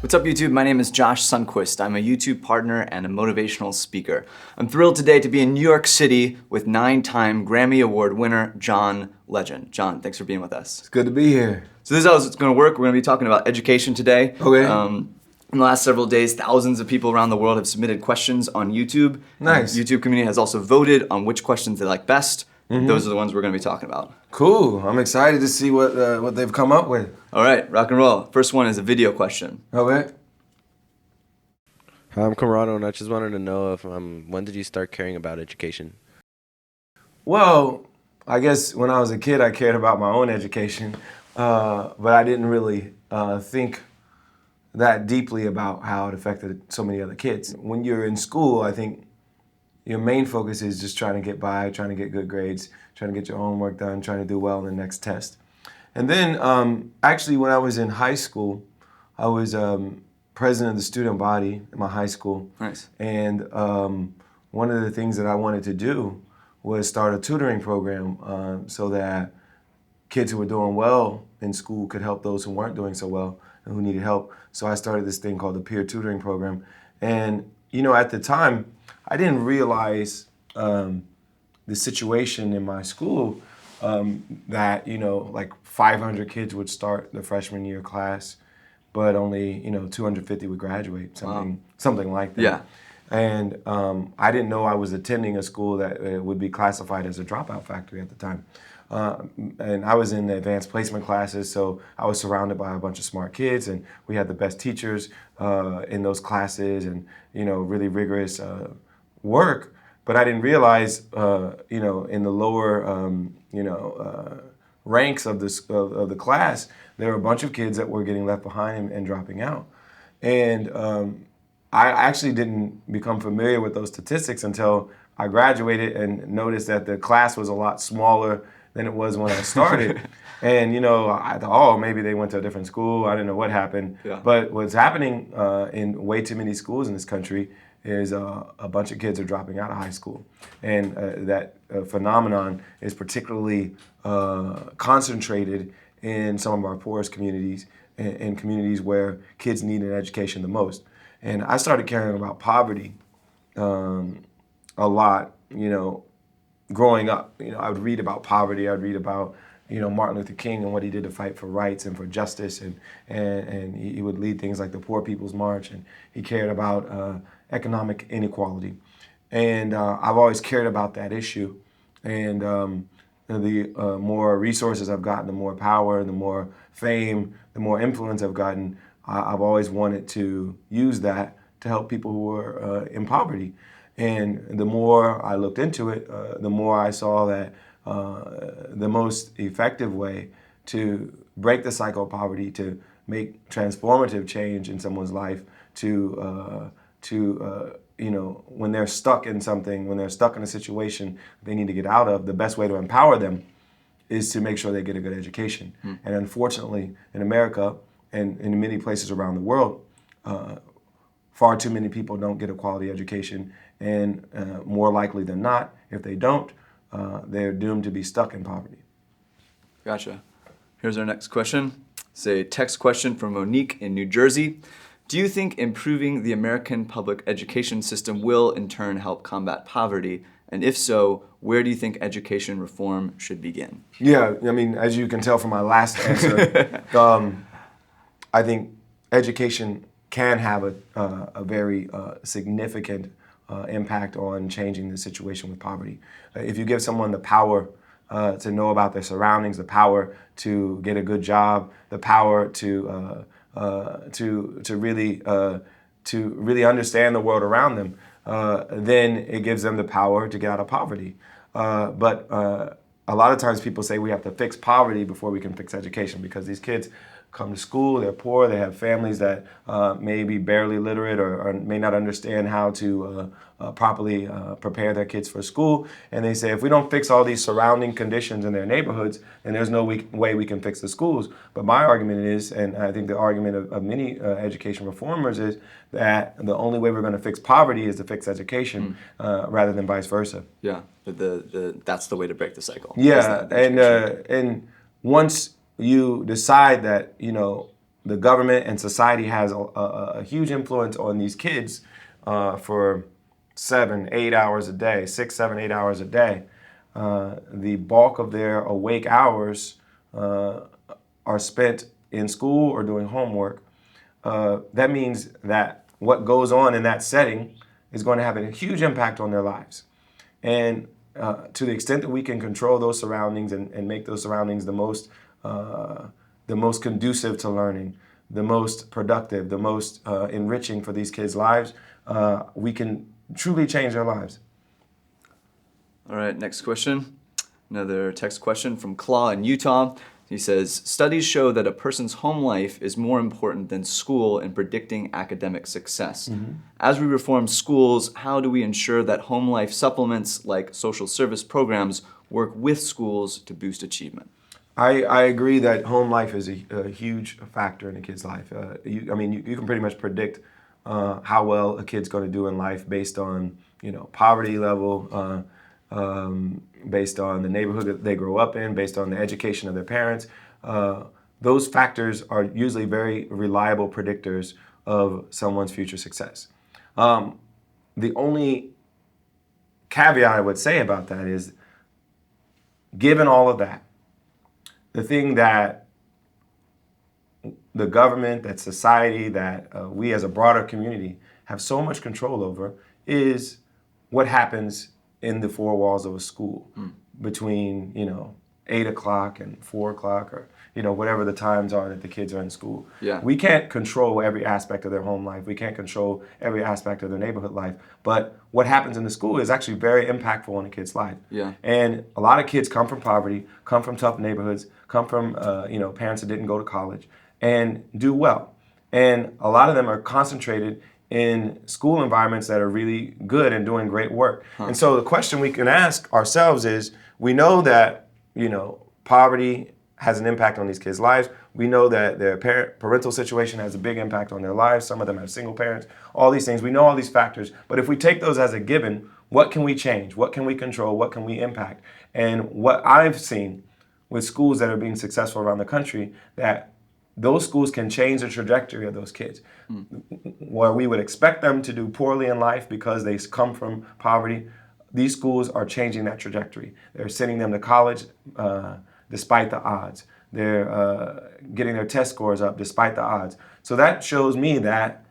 What's up, YouTube? My name is Josh Sundquist. I'm a YouTube partner and a motivational speaker. I'm thrilled today to be in New York City with 9-time Grammy Award winner John Legend. John, thanks for being with us. It's good to be here. So this is how it's going to work. We're going to be talking about education today. Okay. In the last several days, thousands of people around the world have submitted questions on YouTube. Nice. The YouTube community has also voted on which questions they like best. Those are the ones we're going to be talking about. Cool. I'm excited to see what they've come up with. All right, rock and roll. First one is a video question. Okay. Hi, I'm Camarado, and I just wanted to know if when did you start caring about education? Well, I guess when I was a kid, I cared about my own education, but I didn't really think that deeply about how it affected so many other kids. When you're in school, I think your main focus is just trying to get by, trying to get good grades, trying to get your homework done, trying to do well in the next test. And then actually when I was in high school, I was president of the student body in my high school. Nice. And one of the things that I wanted to do was start a tutoring program so that kids who were doing well in school could help those who weren't doing so well and who needed help. So I started this thing called the peer tutoring program. And you know, at the time, I didn't realize the situation in my school that, you know, like 500 kids would start the freshman year class, but only, 250 would graduate, something like that. Yeah. And I didn't know I was attending a school that would be classified as a dropout factory at the time. And I was in the advanced placement classes, so I was surrounded by a bunch of smart kids, and we had the best teachers in those classes, and really rigorous work. But I didn't realize, in the lower, ranks of the class, there were a bunch of kids that were getting left behind and dropping out. And I actually didn't become familiar with those statistics until I graduated and noticed that the class was a lot smaller than it was when I started. And I thought, oh, maybe they went to a different school. I didn't know what happened. Yeah. But what's happening in way too many schools in this country is a bunch of kids are dropping out of high school. And that phenomenon is particularly concentrated in some of our poorest communities and communities where kids need an education the most. And I started caring about poverty a lot, growing up. I would read about poverty. I'd read about, Martin Luther King and what he did to fight for rights and for justice. And he would lead things like the Poor People's March. And he cared about economic inequality. And I've always cared about that issue. And the more resources I've gotten, the more power, the more fame, the more influence I've gotten, I've always wanted to use that to help people who are in poverty. And the more I looked into it, the more I saw that the most effective way to break the cycle of poverty, to make transformative change in someone's life, when they're stuck in something, when they're stuck in a situation they need to get out of, the best way to empower them is to make sure they get a good education. And unfortunately, in America and in many places around the world, far too many people don't get a quality education. And more likely than not, if they don't, they're doomed to be stuck in poverty. Gotcha. Here's our next question. It's a text question from Monique in New Jersey. Do you think improving the American public education system will in turn help combat poverty? And if so, where do you think education reform should begin? Yeah, I mean, as you can tell from my last answer, I think education can have a very significant impact on changing the situation with poverty. If you give someone the power to know about their surroundings, the power to get a good job, the power to really understand the world around them, then it gives them the power to get out of poverty. But a lot of times people say we have to fix poverty before we can fix education, because these kids come to school, they're poor, they have families that may be barely literate or may not understand how to properly prepare their kids for school. And they say, if we don't fix all these surrounding conditions in their neighborhoods, then there's no way we can fix the schools. But my argument is, and I think the argument of many education reformers is, that the only way we're going to fix poverty is to fix education rather than vice versa. Yeah, that's the way to break the cycle. Yeah, and once you decide that, the government and society has a huge influence on these kids for 7, 8 hours a day, 6, 7, 8 hours a day. The bulk of their awake hours are spent in school or doing homework. That means that what goes on in that setting is going to have a huge impact on their lives. And to the extent that we can control those surroundings and make those surroundings the most conducive to learning, the most productive, the most enriching for these kids' lives, we can truly change their lives. All right, next question. Another text question from Claw in Utah. He says, studies show that a person's home life is more important than school in predicting academic success. Mm-hmm. As we reform schools, how do we ensure that home life supplements like social service programs work with schools to boost achievement? I agree that home life is a huge factor in a kid's life. You can pretty much predict how well a kid's going to do in life based on, poverty level, based on the neighborhood that they grow up in, based on the education of their parents. Those factors are usually very reliable predictors of someone's future success. The only caveat I would say about that is, given all of that, the thing that the government, that society, that we as a broader community have so much control over is what happens in the four walls of a school between, 8 o'clock and 4 o'clock or, whatever the times are that the kids are in school. Yeah. We can't control every aspect of their home life. We can't control every aspect of their neighborhood life. But what happens in the school is actually very impactful on a kid's life. Yeah. And a lot of kids come from poverty, come from tough neighborhoods, come from, parents that didn't go to college and do well. And a lot of them are concentrated in school environments that are really good and doing great work. And so the question we can ask ourselves is, we know that, poverty has an impact on these kids' lives. We know that their parental situation has a big impact on their lives. Some of them have single parents, all these things. We know all these factors. But if we take those as a given, what can we change? What can we control? What can we impact? And what I've seen with schools that are being successful around the country, that those schools can change the trajectory of those kids. Where we would expect them to do poorly in life because they come from poverty, these schools are changing that trajectory. They're sending them to college despite the odds. They're getting their test scores up despite the odds. So that shows me that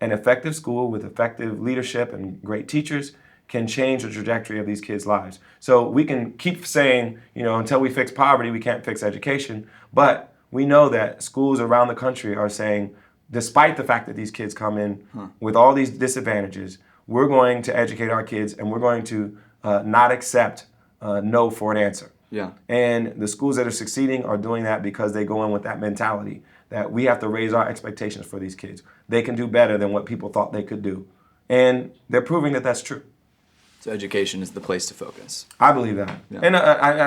an effective school with effective leadership and great teachers can change the trajectory of these kids' lives. So we can keep saying, until we fix poverty, we can't fix education. But we know that schools around the country are saying, despite the fact that these kids come in with all these disadvantages, we're going to educate our kids and we're going to not accept no for an answer. Yeah. And the schools that are succeeding are doing that because they go in with that mentality that we have to raise our expectations for these kids. They can do better than what people thought they could do. And they're proving that that's true. So education is the place to focus. I believe that. Yeah. And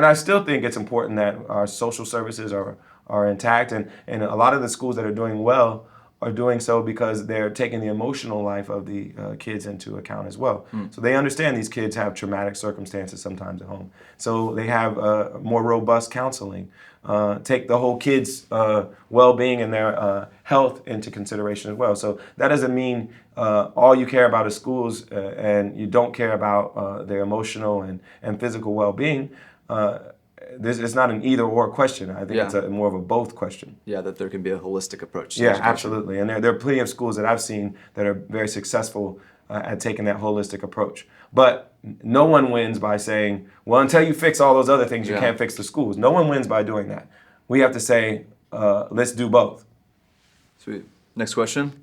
I still think it's important that our social services are intact. And a lot of the schools that are doing well are doing so because they're taking the emotional life of the kids into account as well. So they understand these kids have traumatic circumstances sometimes at home. So they have more robust counseling. Take the whole kid's well-being and their health into consideration as well. So that doesn't mean all you care about is schools and you don't care about their emotional and physical well-being. It's not an either-or question. I think it's more of a both question. Yeah, that there can be a holistic approach to Yeah, education. absolutely. And there are plenty of schools that I've seen that are very successful at taking that holistic approach. But no one wins by saying, well, until you fix all those other things, you can't fix the schools. No one wins by doing that. We have to say, let's do both. Sweet. Next question.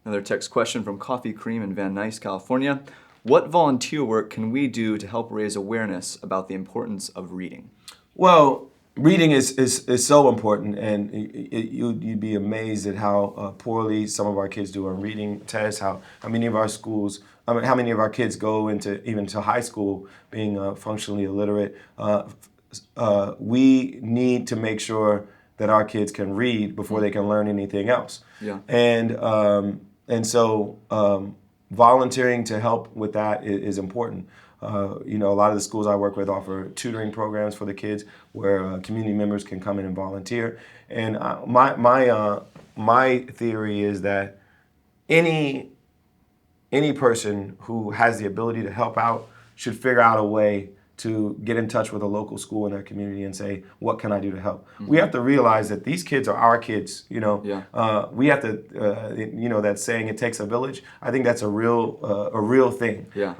Another text question from Coffee Cream in Van Nuys, California. What volunteer work can we do to help raise awareness about the importance of reading? Well, reading is so important, and you'd be amazed at how poorly some of our kids do on reading tests, how many of our schools, how many of our kids go even to high school being functionally illiterate. We need to make sure that our kids can read before they can learn anything else. Yeah. And so volunteering to help with that is important. A lot of the schools I work with offer tutoring programs for the kids where community members can come in and volunteer. And my theory is that any person who has the ability to help out should figure out a way to get in touch with a local school in their community and say, what can I do to help? We have to realize that these kids are our kids, Yeah. We have to, that saying, it takes a village. I think that's a real thing. Yeah.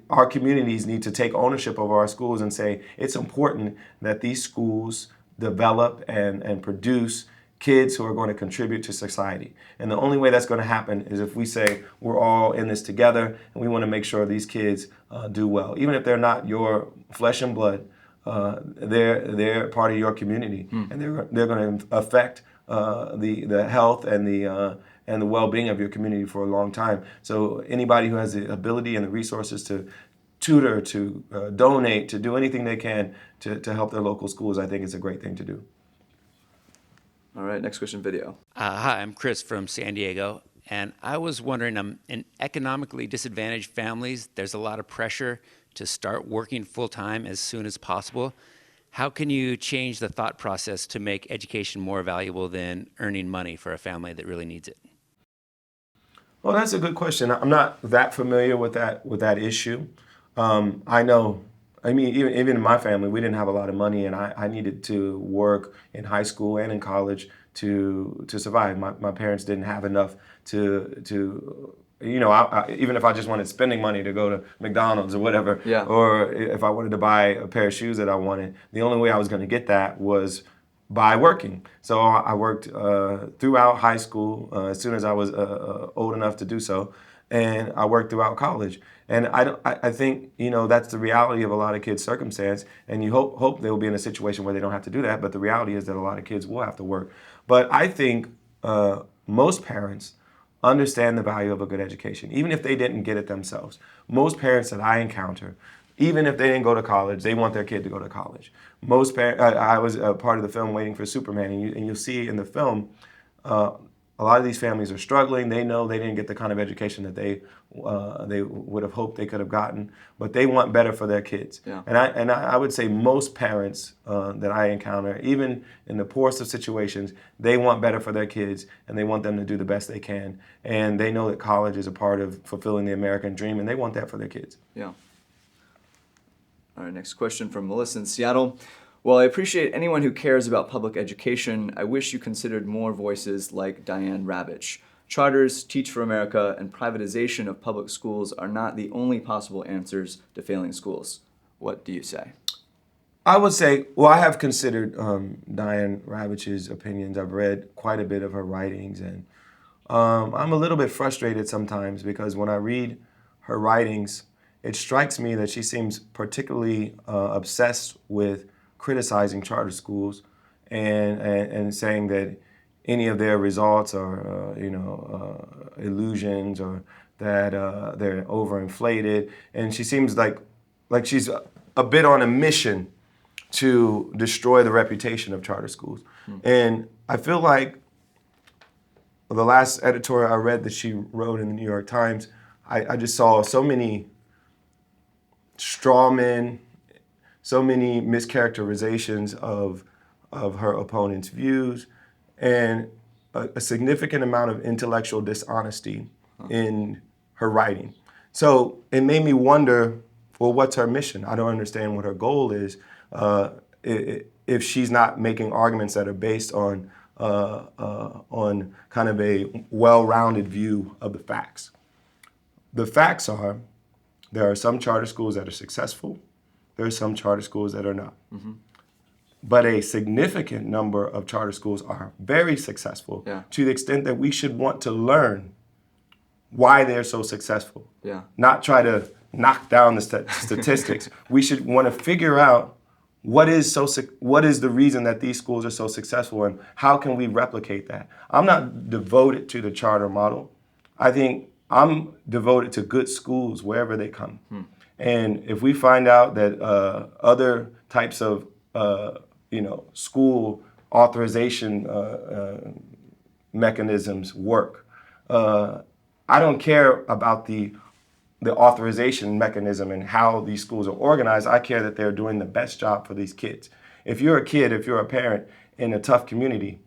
Our communities need to take ownership of our schools and say, it's important that these schools develop and produce kids who are going to contribute to society. And the only way that's going to happen is if we say we're all in this together and we want to make sure these kids do well. Even if they're not your flesh and blood, they're part of your community, and they're going to affect the health and the well-being of your community for a long time. So anybody who has the ability and the resources to tutor, to donate, to do anything they can to help their local schools, I think it's a great thing to do. All right, next question video. Hi, I'm Chris from San Diego, and I was wondering, in economically disadvantaged families, there's a lot of pressure to start working full-time as soon as possible. How can you change the thought process to make education more valuable than earning money for a family that really needs it? Well, that's a good question. I'm not that familiar with that issue. Even in my family, we didn't have a lot of money, and I needed to work in high school and in college to survive. My parents didn't have enough to even if I just wanted spending money to go to McDonald's or whatever, Yeah. or if I wanted to buy a pair of shoes that I wanted, the only way I was going to get that was by working. So I worked throughout high school as soon as I was old enough to do so, and I worked throughout college. And I think that's the reality of a lot of kids' circumstance. And you hope they'll be in a situation where they don't have to do that. But the reality is that a lot of kids will have to work. But I think most parents understand the value of a good education, even if they didn't get it themselves. Most parents that I encounter, even if they didn't go to college, they want their kid to go to college. Most parents, I was a part of the film Waiting for Superman, and you'll see in the film, a lot of these families are struggling. They know they didn't get the kind of education that they would have hoped they could have gotten, but they want better for their kids. Yeah. And I would say most parents that I encounter, even in the poorest of situations, they want better for their kids, and they want them to do the best they can. And they know that college is a part of fulfilling the American dream, and they want that for their kids. Yeah. All right, next question from Melissa in Seattle. While I appreciate anyone who cares about public education, I wish you considered more voices like Diane Ravitch. Charters, Teach for America, and privatization of public schools are not the only possible answers to failing schools. What do you say? I would say, well, I have considered Diane Ravitch's opinions. I've read quite a bit of her writings, and I'm a little bit frustrated sometimes because when I read her writings, it strikes me that she seems particularly obsessed with criticizing charter schools and saying that any of their results are illusions, or that they're overinflated, and she seems like she's a bit on a mission to destroy the reputation of charter schools. And I feel like the last editorial I read that she wrote in the New York Times, I just saw so many straw men, so many mischaracterizations of her opponent's views, and a significant amount of intellectual dishonesty in her writing. So it made me wonder, well, what's her mission? I don't understand what her goal is if she's not making arguments that are based on kind of a well-rounded view of the facts. The facts are, there are some charter schools that are successful. There are some charter schools that are not. Mm-hmm. But a significant number of charter schools are very successful, to the extent that we should want to learn why they're so successful. Yeah. Not try to knock down the statistics. We should want to figure out what is the reason that these schools are so successful, and how can we replicate that? I'm not devoted to the charter model. I think I'm devoted to good schools wherever they come. And if we find out that other types of school authorization mechanisms work, I don't care about the the authorization mechanism and how these schools are organized. I care that they're doing the best job for these kids. If you're a kid, if you're a parent in a tough community,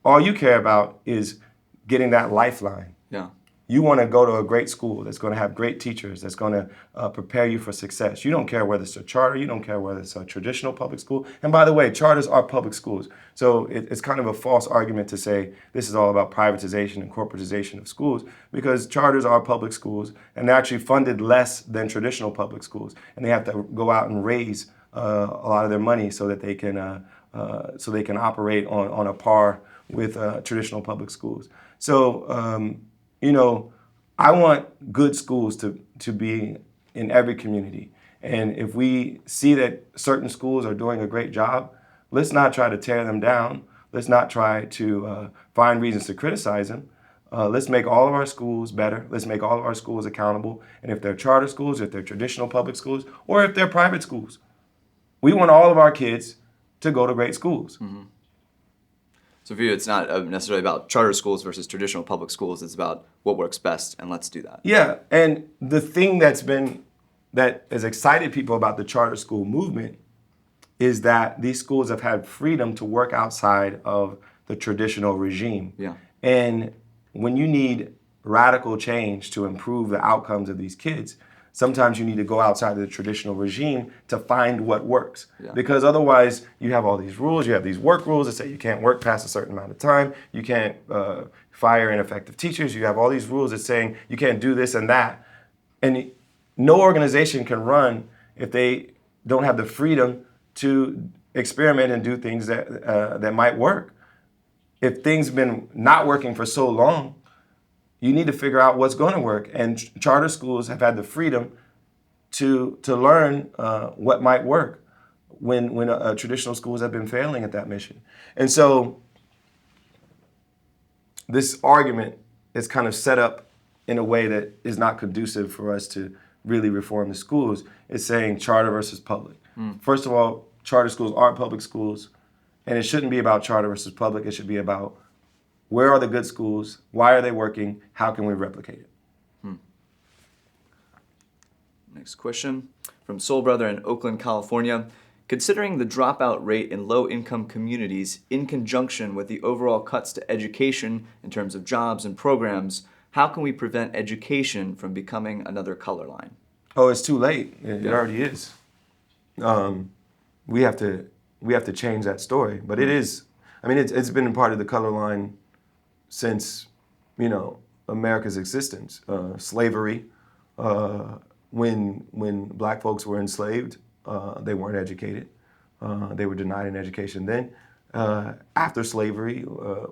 all you care about is getting that lifeline. Yeah. You want to go to a great school that's going to have great teachers, that's going to prepare you for success. You don't care whether it's a charter, you don't care whether it's a traditional public school. And by the way, charters are public schools. So it's kind of a false argument to say this is all about privatization and corporatization of schools, because charters are public schools and they're actually funded less than traditional public schools. And they have to go out and raise a lot of their money so that they can operate on a par with traditional public schools. So, I want good schools to be in every community. And if we see that certain schools are doing a great job, let's not try to tear them down. Let's not try to find reasons to criticize them. Let's make all of our schools better. Let's make all of our schools accountable. And if they're charter schools, if they're traditional public schools, or if they're private schools, we want all of our kids to go to great schools. Mm-hmm. So for you, it's not necessarily about charter schools versus traditional public schools. It's about what works best, and let's do that. Yeah, and the thing that has excited people about the charter school movement is that these schools have had freedom to work outside of the traditional regime. Yeah. And when you need radical change to improve the outcomes of these kids, sometimes you need to go outside of the traditional regime to find what works. Yeah. Because otherwise, you have all these rules, you have these work rules that say you can't work past a certain amount of time, you can't fire ineffective teachers, you have all these rules that saying you can't do this and that. And no organization can run if they don't have the freedom to experiment and do things that might work. If things have been not working for so long, you need to figure out what's going to work. And charter schools have had the freedom to learn what might work when traditional schools have been failing at that mission. And so this argument is kind of set up in a way that is not conducive for us to really reform the schools. It's saying charter versus public. First of all, charter schools are public schools, and it shouldn't be about charter versus public. It should be about where are the good schools, why are they working, how can we replicate it? Next question from Soul Brother in Oakland, California. Considering the dropout rate in low-income communities in conjunction with the overall cuts to education in terms of jobs and programs, how can we prevent education from becoming another color line? Oh, it's too late. It already is. We have to change that story. But it is. I mean, it's been a part of the color line since, America's existence. Slavery. When black folks were enslaved, they weren't educated. They were denied an education then. After slavery,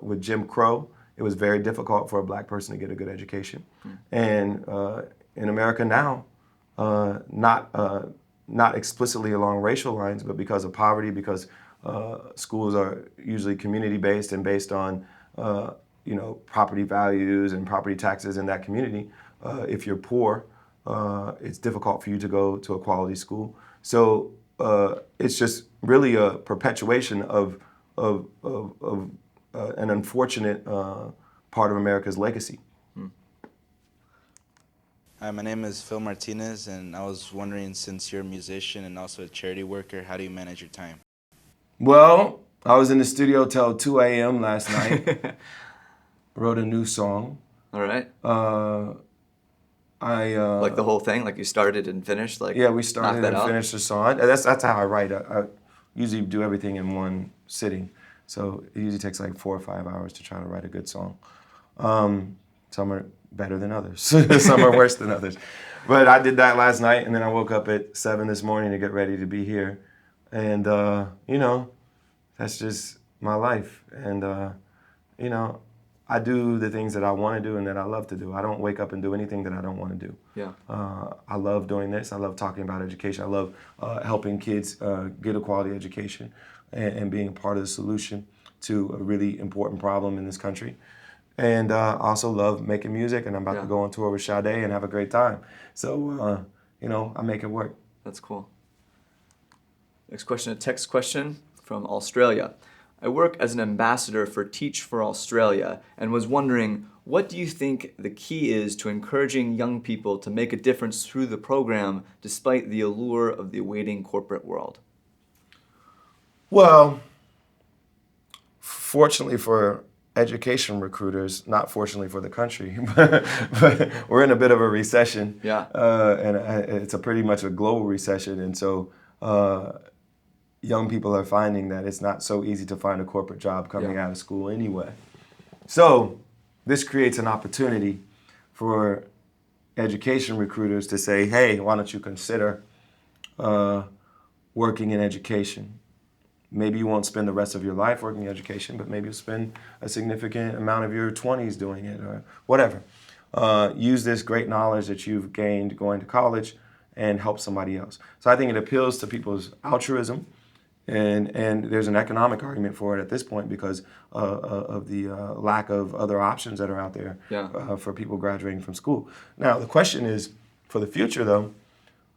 with Jim Crow, it was very difficult for a black person to get a good education. And in America now, not explicitly along racial lines, but because of poverty, because schools are usually community-based and based on property values and property taxes in that community. If you're poor, it's difficult for you to go to a quality school. So it's just really a perpetuation of an unfortunate part of America's legacy. Hi, my name is Phil Martinez, and I was wondering, since you're a musician and also a charity worker, how do you manage your time? Well, I was in the studio till 2 a.m. last night. Wrote a new song. All right. Like the whole thing, like you started and finished, yeah, we started and finished the song. That's how I write. I usually do everything in one sitting, so it usually takes like 4 or 5 hours to try to write a good song. Some are better than others. Some are worse than others. But I did that last night, and then I woke up at 7 this morning to get ready to be here, and that's just my life. And I do the things that I want to do and that I love to do. I don't wake up and do anything that I don't want to do. Yeah. I love doing this. I love talking about education. I love helping kids get a quality education and being part of the solution to a really important problem in this country. And I also love making music, and I'm about to go on tour with Sade and have a great time. So, I make it work. That's cool. Next question, a text question from Australia. I work as an ambassador for Teach for Australia and was wondering, What do you think the key is to encouraging young people to make a difference through the program despite the allure of the awaiting corporate world? Well, fortunately for education recruiters, not fortunately for the country, but we're in a bit of a recession. Yeah. And it's a pretty much a global recession. And so young people are finding that it's not so easy to find a corporate job coming out of school anyway. So this creates an opportunity for education recruiters to say, hey, why don't you consider working in education? Maybe you won't spend the rest of your life working in education, but maybe you'll spend a significant amount of your 20s doing it or whatever. Use this great knowledge that you've gained going to college and help somebody else. So I think it appeals to people's altruism, and there's an economic argument for it at this point because of the lack of other options that are out there for people graduating from school. Now, the question is, for the future though,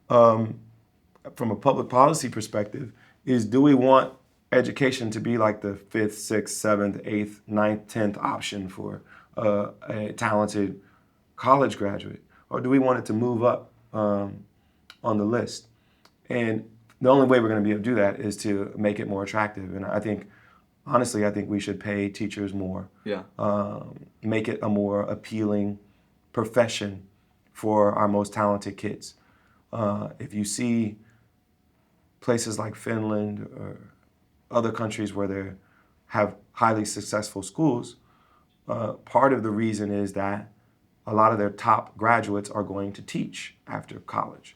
from a public policy perspective, is do we want education to be like the 5th, 6th, 7th, 8th, 9th, 10th option for a talented college graduate? Or do we want it to move up on the list? And the only way we're going to be able to do that is to make it more attractive. And I think, honestly, I think we should pay teachers more. Make it a more appealing profession for our most talented kids. If you see places like Finland or other countries where they have highly successful schools, part of the reason is that a lot of their top graduates are going to teach after college.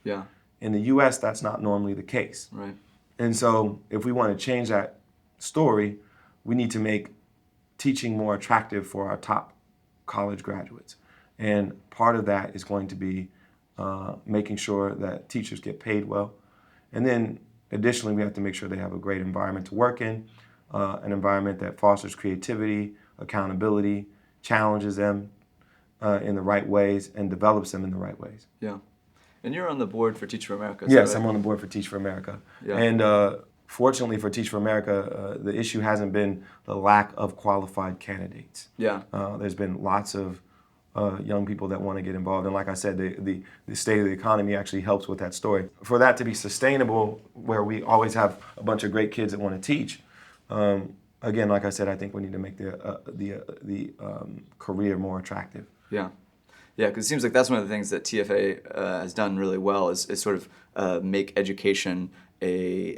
In the US, that's not normally the case. And so if we want to change that story, we need to make teaching more attractive for our top college graduates. And part of that is going to be making sure that teachers get paid well. And then additionally, we have to make sure they have a great environment to work in, an environment that fosters creativity, accountability, challenges them in the right ways, and develops them in the right ways. And you're on the board for Teach for America. Yes, I'm on the board for Teach for America. And fortunately for Teach for America, the issue hasn't been the lack of qualified candidates. There's been lots of young people that want to get involved. And like I said, the state of the economy actually helps with that story. For that to be sustainable, where we always have a bunch of great kids that want to teach, again, like I said, I think we need to make the career more attractive. Because it seems like that's one of the things that TFA has done really well is sort of make education a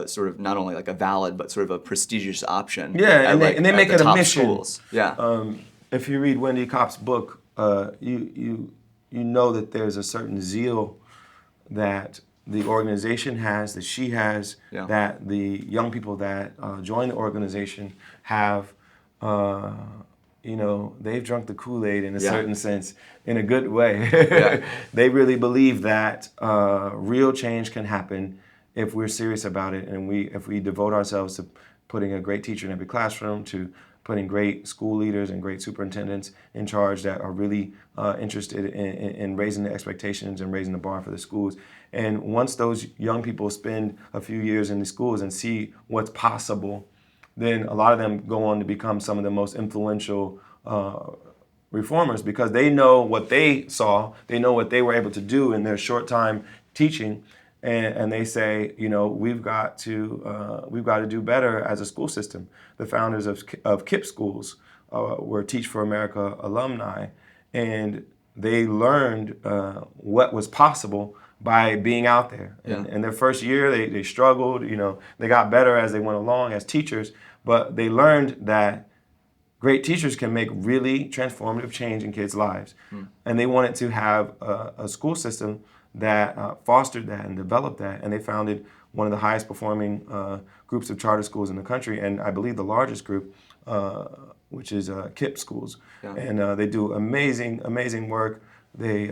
sort of not only like a valid but sort of a prestigious option. And they make it a mission. Schools. If you read Wendy Kopp's book, you know that there's a certain zeal that the organization has, that she has, that the young people that join the organization have. They've drunk the Kool-Aid in a certain sense, in a good way. They really believe that real change can happen if we're serious about it, and if we devote ourselves to putting a great teacher in every classroom, to putting great school leaders and great superintendents in charge that are really interested in raising the expectations and raising the bar for the schools. And once those young people spend a few years in the schools and see what's possible, then a lot of them go on to become some of the most influential reformers because they know what they saw, they know what they were able to do in their short time teaching, and they say, we've got to do better as a school system. The founders of KIPP schools were Teach for America alumni, and they learned what was possible by being out there. In their first year, they struggled. They got better as they went along as teachers, but they learned that great teachers can make really transformative change in kids' lives. And they wanted to have a school system that fostered that and developed that. And they founded one of the highest performing groups of charter schools in the country, and I believe the largest group, which is KIPP schools. And they do amazing work. They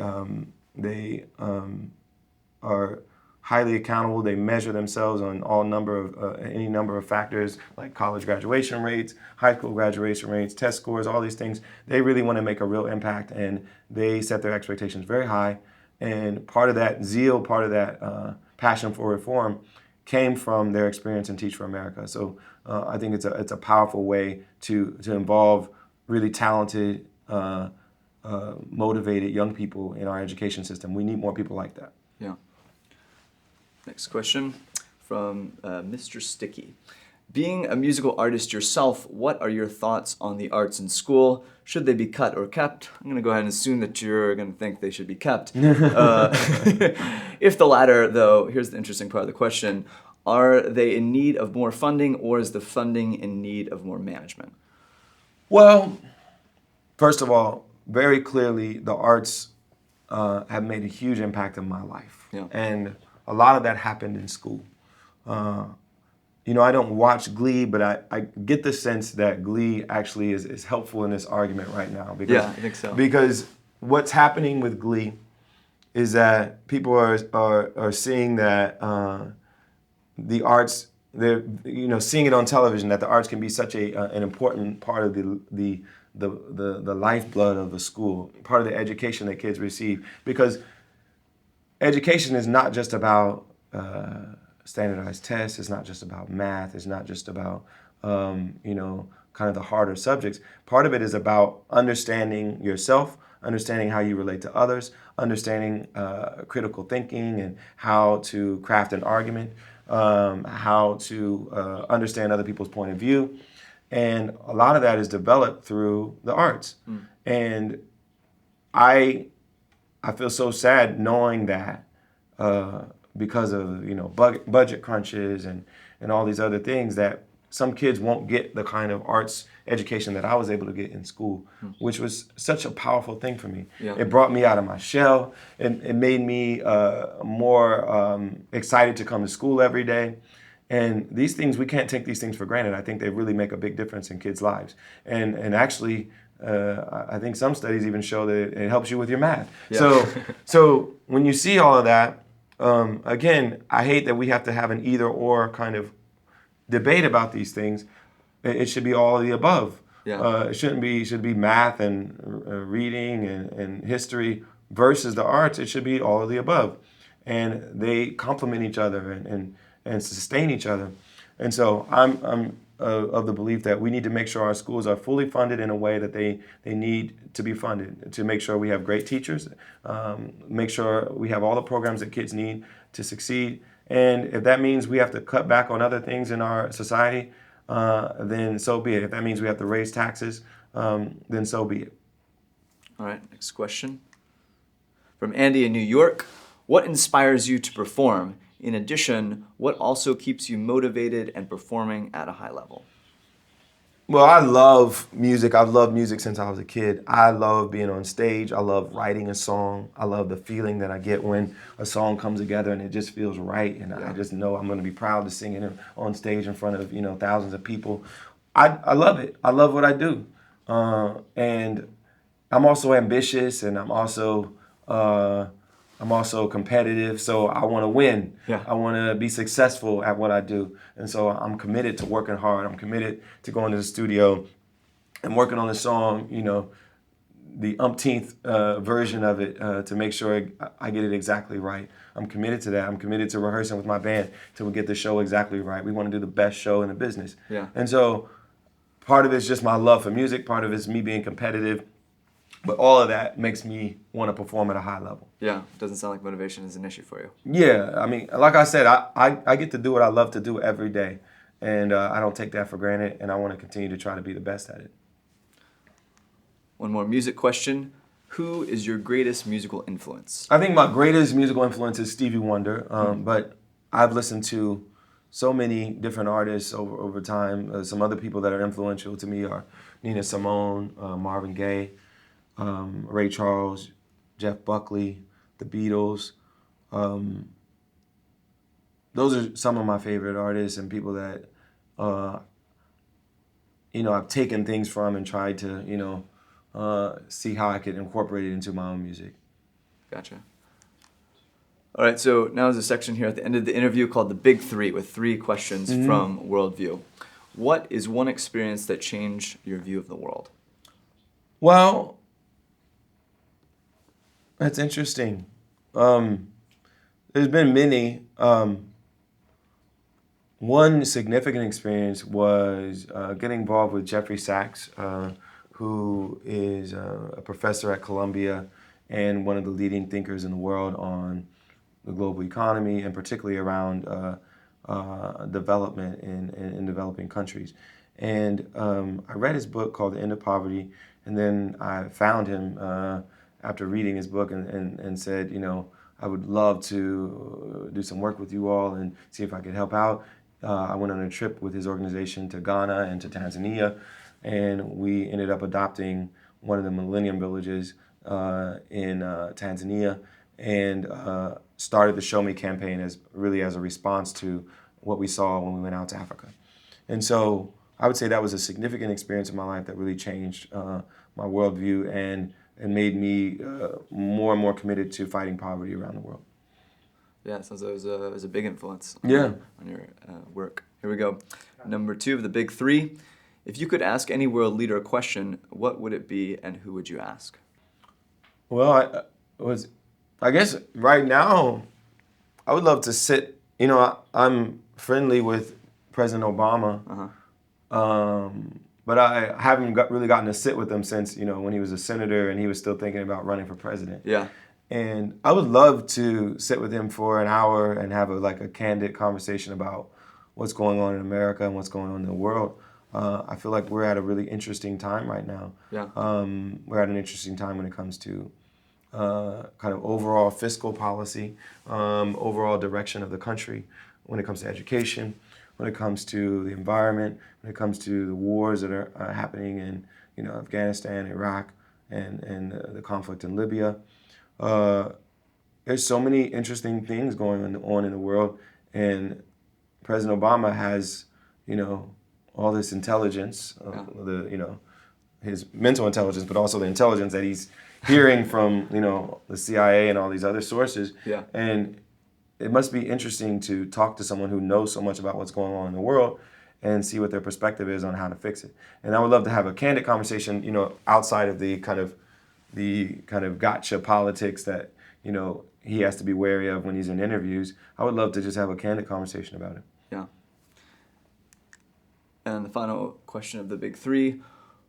are highly accountable. They measure themselves on any number of factors like college graduation rates, high school graduation rates, test scores, all these things. They really want to make a real impact, and they set their expectations very high. And part of that zeal, part of that passion for reform came from their experience in Teach for America. So I think it's a powerful way to involve really talented motivated young people in our education system. We need more people like that. Yeah. Next question from Mr. Sticky. Being a musical artist yourself, what are your thoughts on the arts in school? Should they be cut or kept? I'm going to go ahead and assume that you're going to think they should be kept. If the latter, though, here's the interesting part of the question. Are they in need of more funding, or is the funding in need of more management? Well, first of all, very clearly, the arts have made a huge impact in my life. Yeah. And a lot of that happened in school. I don't watch Glee, but I get the sense that Glee actually is helpful in this argument right now. Because, Yeah, I think so. Because what's happening with Glee is that people are seeing that the arts, they're seeing it on television, that the arts can be such an important part of the lifeblood of a school, part of the education that kids receive. Because education is not just about standardized tests. It's not just about math. It's not just about, kind of the harder subjects. Part of it is about understanding yourself, understanding how you relate to others, understanding critical thinking and how to craft an argument, how to understand other people's point of view. And a lot of that is developed through the arts. And I feel so sad knowing that because of budget crunches and all these other things, that some kids won't get the kind of arts education that I was able to get in school, which was such a powerful thing for me. Yeah. It brought me out of my shell. It made me more excited to come to school every day. And these things, we can't take these things for granted. I think they really make a big difference in kids' lives. And actually, I think some studies even show that it helps you with your math. Yeah. So when you see all of that, again, I hate that we have to have an either or kind of debate about these things. It should be all of the above. Yeah. It shouldn't be. It should be math and reading and history versus the arts. It should be all of the above, and they complement each other and sustain each other. And so I'm of the belief that we need to make sure our schools are fully funded in a way that they need to be funded, to make sure we have great teachers, make sure we have all the programs that kids need to succeed. And if that means we have to cut back on other things in our society, then so be it. If that means we have to raise taxes, then so be it. All right, next question. From Andy in New York. What inspires you to perform? In addition, what also keeps you motivated and performing at a high level? Well, I love music. I've loved music since I was a kid. I love being on stage. I love writing a song. I love the feeling that I get when a song comes together and it just feels right. And I just know I'm going to be proud to sing it on stage in front of, thousands of people. I love it. I love what I do. And I'm also ambitious, and I'm also competitive, so I want to win. Yeah. I want to be successful at what I do. And so I'm committed to working hard. I'm committed to going to the studio and working on the song, the umpteenth version of it to make sure I get it exactly right. I'm committed to that. I'm committed to rehearsing with my band till we get the show exactly right. We want to do the best show in the business. Yeah. And so part of it's just my love for music. Part of it's me being competitive. But all of that makes me want to perform at a high level. Yeah, doesn't sound like motivation is an issue for you. Yeah, I mean, like I said, I get to do what I love to do every day. And I don't take that for granted, and I want to continue to try to be the best at it. One more music question. Who is your greatest musical influence? I think my greatest musical influence is Stevie Wonder, but I've listened to so many different artists over time. Some other people that are influential to me are Nina Simone, Marvin Gaye, Ray Charles, Jeff Buckley, the Beatles. Those are some of my favorite artists and people that, I've taken things from and tried to, see how I could incorporate it into my own music. Gotcha. All right, so now is a section here at the end of the interview called The Big Three, with 3 questions from Worldview. What is one experience that changed your view of the world? Well, that's interesting. There's been many. One significant experience was getting involved with Jeffrey Sachs, who is a professor at Columbia and one of the leading thinkers in the world on the global economy, and particularly around development in developing countries. And I read his book called The End of Poverty, and then I found him after reading his book and said, you know, I would love to do some work with you all and see if I could help out. I went on a trip with his organization to Ghana and to Tanzania, and we ended up adopting one of the Millennium Villages in Tanzania, and started the Show Me campaign as a response to what we saw when we went out to Africa. And so I would say that was a significant experience in my life that really changed my worldview and made me more and more committed to fighting poverty around the world. Yeah, it sounds like it was a big influence Yeah. on your work. Here we go. Number 2 of the big 3. If you could ask any world leader a question, what would it be and who would you ask? Well, I guess right now, I would love to sit, you know, I'm friendly with President Obama, but I haven't really gotten to sit with him since, you know, when he was a senator and he was still thinking about running for president. Yeah. And I would love to sit with him for an hour and have a candid conversation about what's going on in America and what's going on in the world. I feel like we're at a really interesting time right now. Yeah. We're at an interesting time when it comes to kind of overall fiscal policy, overall direction of the country, when it comes to education, when it comes to the environment, when it comes to the wars that are happening in, you know, Afghanistan, Iraq, and the conflict in Libya. There's so many interesting things going on in the world, and President Obama has, you know, all this intelligence, his mental intelligence, but also the intelligence that he's hearing from, you know, the CIA and all these other sources. Yeah. And it must be interesting to talk to someone who knows so much about what's going on in the world and see what their perspective is on how to fix it. And I would love to have a candid conversation, you know, outside of the kind of gotcha politics that, you know, he has to be wary of when he's in interviews. I would love to just have a candid conversation about it. Yeah. And the final question of the big 3.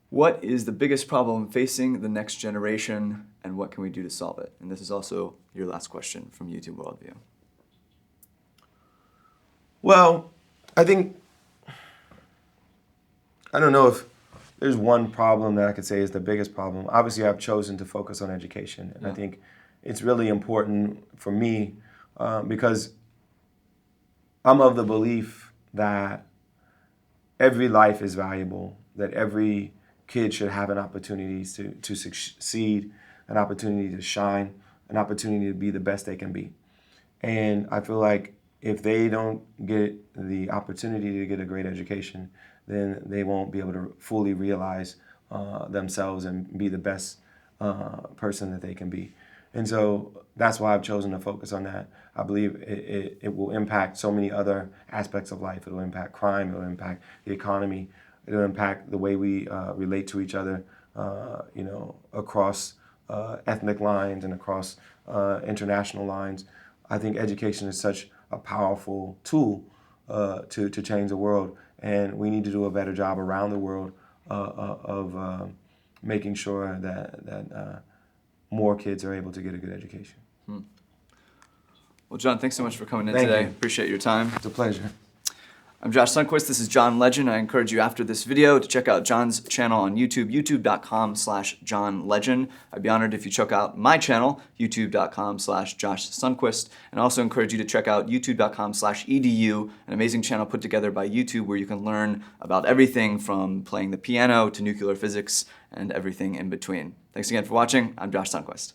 What is the biggest problem facing the next generation, and what can we do to solve it? And this is also your last question from YouTube Worldview. Well, I don't know if there's one problem that I could say is the biggest problem. Obviously, I've chosen to focus on education, and I think it's really important for me because I'm of the belief that every life is valuable, that every kid should have an opportunity to succeed, an opportunity to shine, an opportunity to be the best they can be. And I feel like if they don't get the opportunity to get a great education, then they won't be able to fully realize themselves and be the best person that they can be. And so that's why I've chosen to focus on that. I believe it will impact so many other aspects of life. It will impact crime, it will impact the economy, it will impact the way we relate to each other, you know, across ethnic lines and across international lines. I think education is such a powerful tool to change the world, and we need to do a better job around the world of making sure that more kids are able to get a good education. Well, John, thanks so much for coming in Thank today. you. Appreciate your time. It's a pleasure. I'm Josh Sundquist. This is John Legend. I encourage you after this video to check out John's channel on YouTube, youtube.com/JohnLegend. I'd be honored if you check out my channel, youtube.com/Josh Sundquist. And I also encourage you to check out youtube.com/edu, an amazing channel put together by YouTube where you can learn about everything from playing the piano to nuclear physics and everything in between. Thanks again for watching. I'm Josh Sundquist.